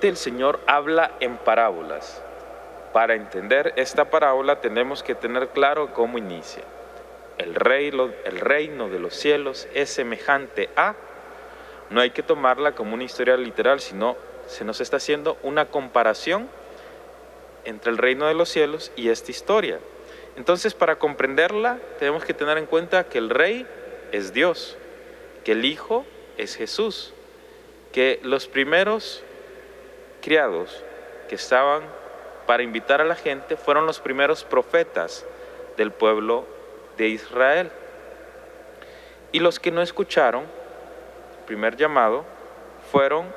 Normalmente el Señor habla en parábolas. Para entender esta parábola tenemos que tener claro cómo inicia. El reino de los cielos es semejante a... No hay que tomarla como una historia literal, sino se nos está haciendo una comparación entre el reino de los cielos y esta historia. Entonces, para comprenderla, tenemos que tener en cuenta que el Rey es Dios, que el Hijo es Jesús, que los primeros criados que estaban para invitar a la gente fueron los primeros profetas del pueblo de Israel. Y los que no escucharon el primer llamado fueron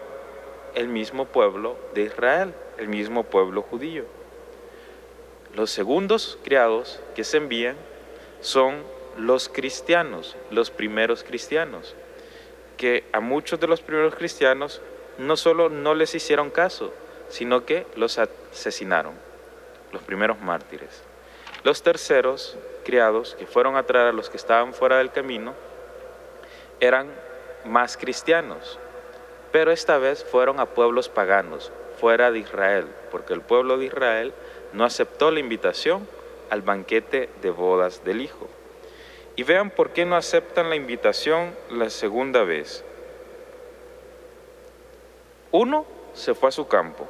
el mismo pueblo de Israel, el mismo pueblo judío. Los segundos criados que se envían son los cristianos, los primeros cristianos, que a muchos de los primeros cristianos no solo no les hicieron caso, sino que los asesinaron, los primeros mártires. Los terceros criados, que fueron a traer a los que estaban fuera del camino, eran más cristianos, pero esta vez fueron a pueblos paganos, fuera de Israel, porque el pueblo de Israel no aceptó la invitación al banquete de bodas del Hijo. Y vean por qué no aceptan la invitación la segunda vez. Uno se fue a su campo,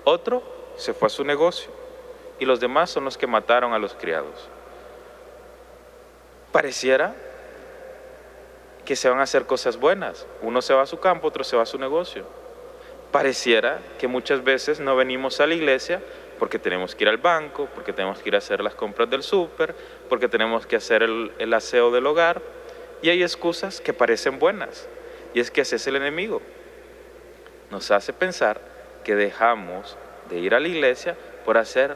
otro se fue a su negocio, y los demás son los que mataron a los criados. Pareciera que se van a hacer cosas buenas. Uno se va a su campo, otro se va a su negocio. Pareciera que muchas veces no venimos a la iglesia porque tenemos que ir al banco, porque tenemos que ir a hacer las compras del súper, porque tenemos que hacer el aseo del hogar, y hay excusas que parecen buenas, y es que ese es el enemigo. Nos hace pensar que dejamos de ir a la iglesia por hacer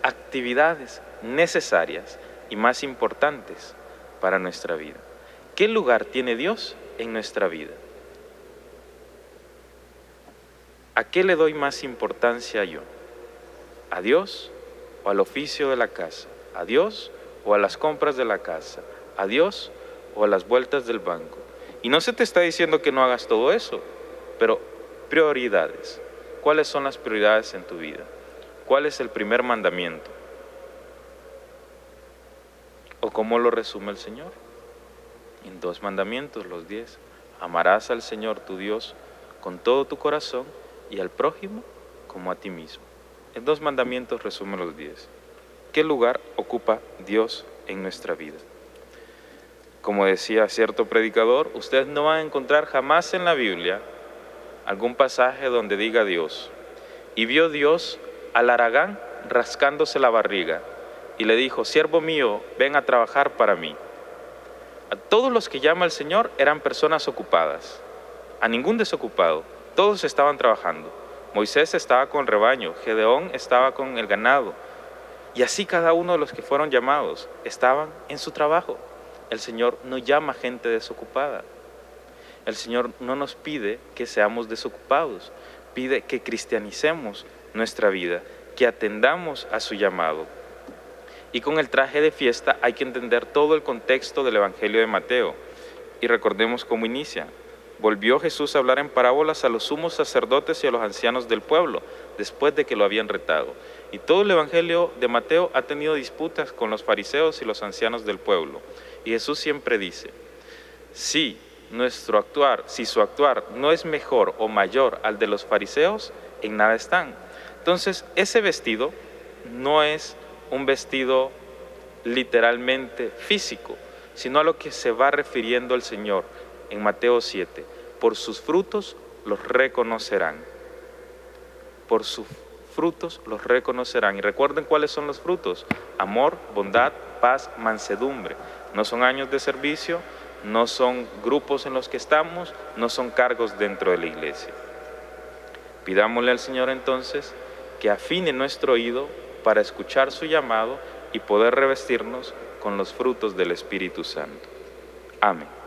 actividades necesarias y más importantes para nuestra vida. ¿Qué lugar tiene Dios en nuestra vida? ¿A qué le doy más importancia yo? ¿A Dios o al oficio de la casa? ¿A Dios o a las compras de la casa? ¿A Dios o a las vueltas del banco? Y no se te está diciendo que no hagas todo eso, pero prioridades. ¿Cuáles son las prioridades en tu vida? ¿Cuál es el primer mandamiento? ¿O cómo lo resume el Señor? En 2 mandamientos, los 10. Amarás al Señor tu Dios con todo tu corazón y al prójimo como a ti mismo. En 2 mandamientos resume los 10. ¿Qué lugar ocupa Dios en nuestra vida? Como decía cierto predicador, ustedes no van a encontrar jamás en la Biblia algún pasaje donde diga Dios. Y vio Dios al haragán rascándose la barriga y le dijo: siervo mío, ven a trabajar para mí. A todos los que llama el Señor eran personas ocupadas, a ningún desocupado, todos estaban trabajando. Moisés estaba con el rebaño, Gedeón estaba con el ganado, y así cada uno de los que fueron llamados estaban en su trabajo. El Señor no llama gente desocupada. El Señor no nos pide que seamos desocupados, pide que cristianicemos nuestra vida, que atendamos a su llamado. Y con el traje de fiesta hay que entender todo el contexto del Evangelio de Mateo. Y recordemos cómo inicia. Volvió Jesús a hablar en parábolas a los sumos sacerdotes y a los ancianos del pueblo, después de que lo habían retado. Y todo el Evangelio de Mateo ha tenido disputas con los fariseos y los ancianos del pueblo. Y Jesús siempre dice: si su actuar no es mejor o mayor al de los fariseos, en nada están. Entonces, ese vestido no es un vestido literalmente físico, sino a lo que se va refiriendo el Señor en Mateo 7. Por sus frutos los reconocerán. Por sus frutos los reconocerán. Y recuerden cuáles son los frutos: amor, bondad, paz, mansedumbre. No son años de servicio, no son grupos en los que estamos, no son cargos dentro de la iglesia. Pidámosle al Señor entonces que afine nuestro oído para escuchar su llamado y poder revestirnos con los frutos del Espíritu Santo. Amén.